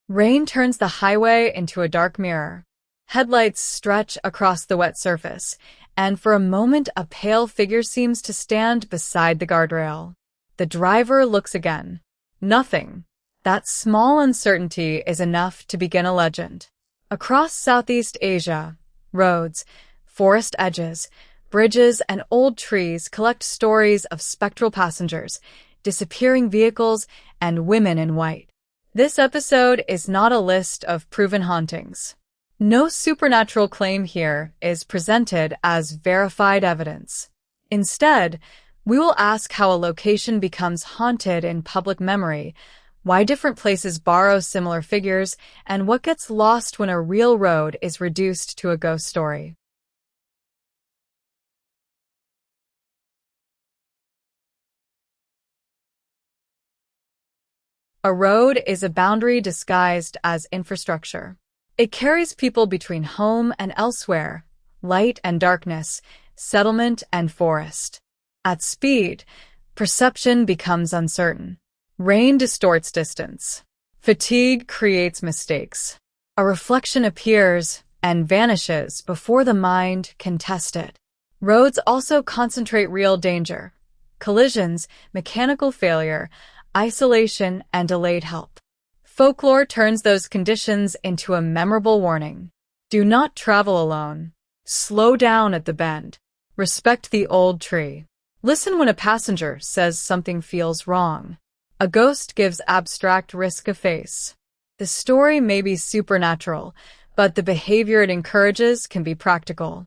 Rain turns the highway into a dark mirror. Headlights stretch across the wet surface, and for a moment a pale figure seems to stand beside the guardrail. The driver looks again. Nothing. That small uncertainty is enough to begin a legend. Across Southeast Asia, roads, forest edges, bridges, and old trees collect stories of spectral passengers, disappearing vehicles, and women in white. This episode is not a list of proven hauntings. No supernatural claim here is presented as verified evidence. Instead, we will ask how a location becomes haunted in public memory, why different places borrow similar figures, and what gets lost when a real road is reduced to a ghost story. A road is a boundary disguised as infrastructure. It carries people between home and elsewhere, light and darkness, settlement and forest. At speed, perception becomes uncertain. Rain distorts distance. Fatigue creates mistakes. A reflection appears and vanishes before the mind can test it. Roads also concentrate real danger: collisions, mechanical failure, isolation, and delayed help. Folklore turns those conditions into a memorable warning. Do not travel alone. Slow down at the bend. Respect the old tree. Listen when a passenger says something feels wrong. A ghost gives abstract risk a face. The story may be supernatural, but the behavior it encourages can be practical.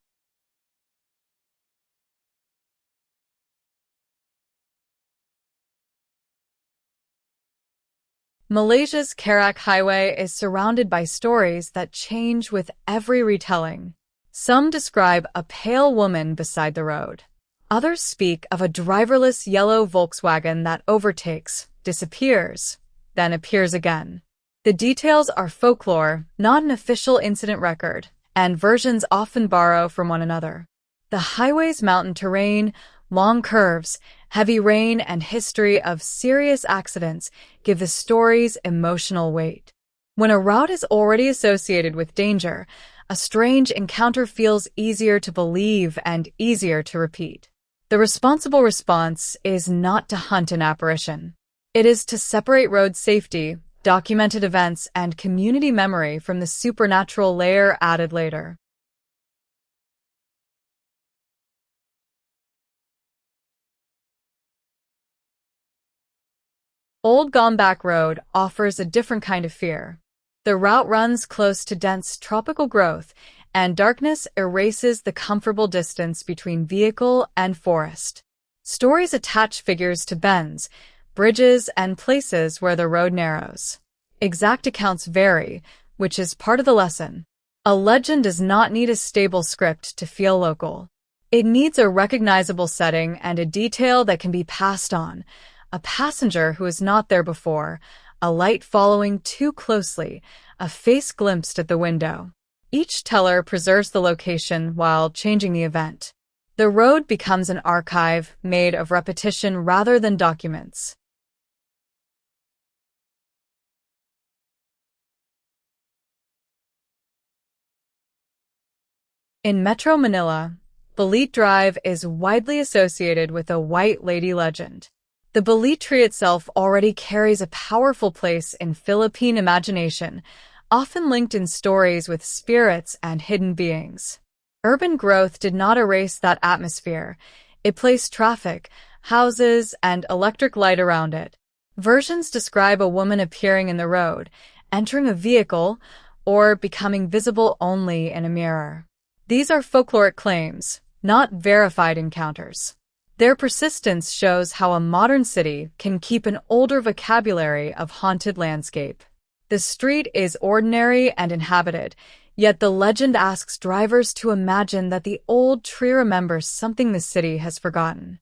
Malaysia's Karak Highway is surrounded by stories that change with every retelling. Some describe a pale woman beside the road. Others speak of a driverless yellow Volkswagen that overtakes, disappears, then appears again. The details are folklore, not an official incident record, and versions often borrow from one another. The highway's mountain terrain, long curves, heavy rain, and history of serious accidents give the stories emotional weight. When a route is already associated with danger, a strange encounter feels easier to believe and easier to repeat. The responsible response is not to hunt an apparition. It is to separate road safety, documented events, and community memory from the supernatural layer added later. Old Gombak Road offers a different kind of fear. The route runs close to dense tropical growth, and darkness erases the comfortable distance between vehicle and forest. Stories attach figures to bends, bridges, and places where the road narrows. Exact accounts vary, which is part of the lesson. A legend does not need a stable script to feel local. It needs a recognizable setting and a detail that can be passed on. A passenger who was not there before, a light following too closely, a face glimpsed at the window. Each teller preserves the location while changing the event. The road becomes an archive made of repetition rather than documents. In Metro Manila, Balete Drive is widely associated with a white lady legend. The Balete tree itself already carries a powerful place in Philippine imagination, often linked in stories with spirits and hidden beings. Urban growth did not erase that atmosphere. It placed traffic, houses, and electric light around it. Versions describe a woman appearing in the road, entering a vehicle, or becoming visible only in a mirror. These are folkloric claims, not verified encounters. Their persistence shows how a modern city can keep an older vocabulary of haunted landscape. The street is ordinary and inhabited, yet the legend asks drivers to imagine that the old tree remembers something the city has forgotten.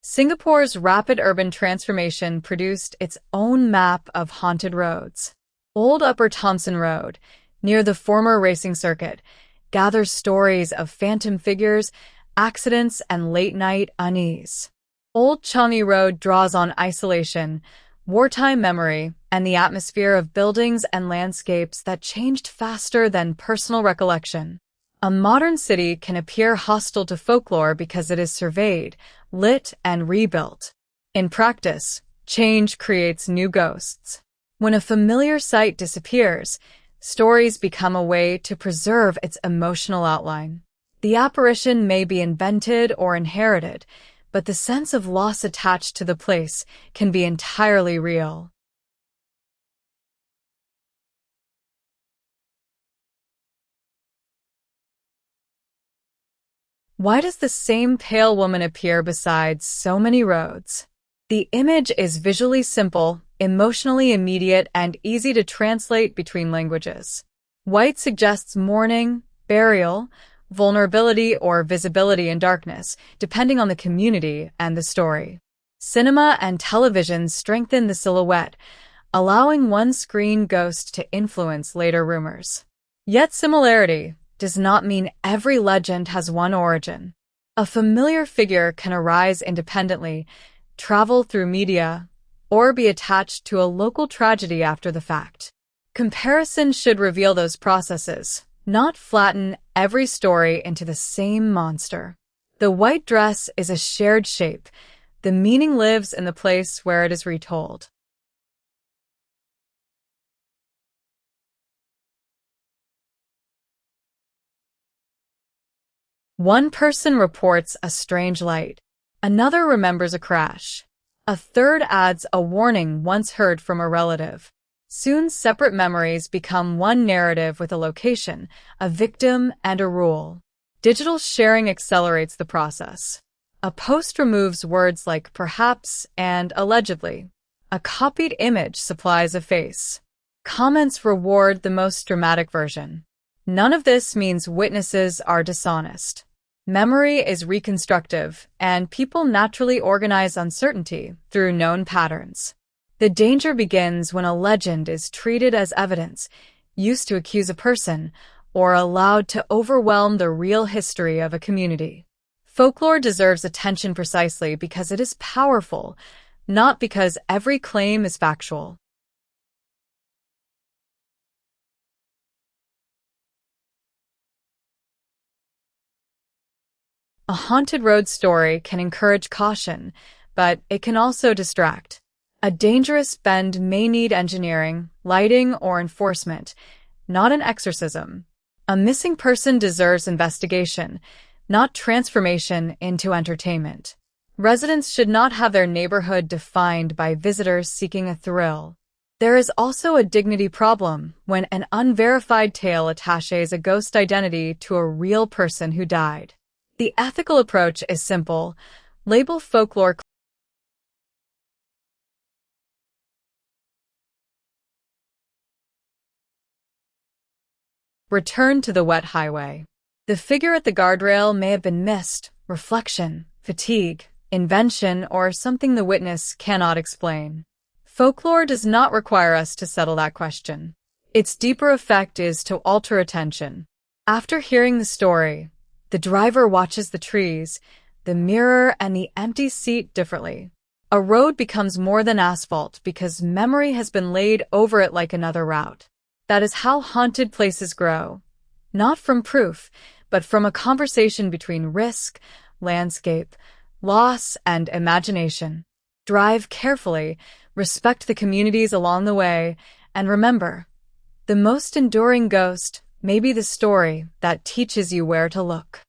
Singapore's rapid urban transformation produced its own map of haunted roads. Old Upper Thomson Road, near the former racing circuit, gathers stories of phantom figures, accidents, and late-night unease. Old Changi Road draws on isolation, wartime memory, and the atmosphere of buildings and landscapes that changed faster than personal recollection. A modern city can appear hostile to folklore because it is surveyed, lit, and rebuilt. In practice, change creates new ghosts. When a familiar site disappears, stories become a way to preserve its emotional outline. The apparition may be invented or inherited, but the sense of loss attached to the place can be entirely real. Why does the same pale woman appear beside so many roads? The image is visually simple, emotionally immediate, and easy to translate between languages. White suggests mourning, burial, vulnerability, or visibility in darkness, depending on the community and the story. Cinema and television strengthen the silhouette, allowing one screen ghost to influence later rumors. Yet similarity does not mean every legend has one origin. A familiar figure can arise independently, travel through media, or be attached to a local tragedy after the fact. Comparison should reveal those processes, not flatten every story into the same monster. The white dress is a shared shape. The meaning lives in the place where it is retold. One person reports a strange light. Another remembers a crash. A third adds a warning once heard from a relative. Soon separate memories become one narrative with a location, a victim, and a rule. Digital sharing accelerates the process. A post removes words like perhaps and allegedly. A copied image supplies a face. Comments reward the most dramatic version. None of this means witnesses are dishonest. Memory is reconstructive, and people naturally organize uncertainty through known patterns. The danger begins when a legend is treated as evidence, used to accuse a person, or allowed to overwhelm the real history of a community. Folklore deserves attention precisely because it is powerful, not because every claim is factual. A haunted road story can encourage caution, but it can also distract. A dangerous bend may need engineering, lighting, or enforcement, not an exorcism. A missing person deserves investigation, not transformation into entertainment. Residents should not have their neighborhood defined by visitors seeking a thrill. There is also a dignity problem when an unverified tale attaches a ghost identity to a real person who died. The ethical approach is simple. Label folklore. Return to the wet highway. The figure at the guardrail may have been mist, reflection, fatigue, invention, or something the witness cannot explain. Folklore does not require us to settle that question. Its deeper effect is to alter attention. After hearing the story, the driver watches the trees, the mirror, and the empty seat differently. A road becomes more than asphalt because memory has been laid over it like another route. That is how haunted places grow. Not from proof, but from a conversation between risk, landscape, loss, and imagination. Drive carefully, respect the communities along the way, and remember, the most enduring ghost may be the story that teaches you where to look.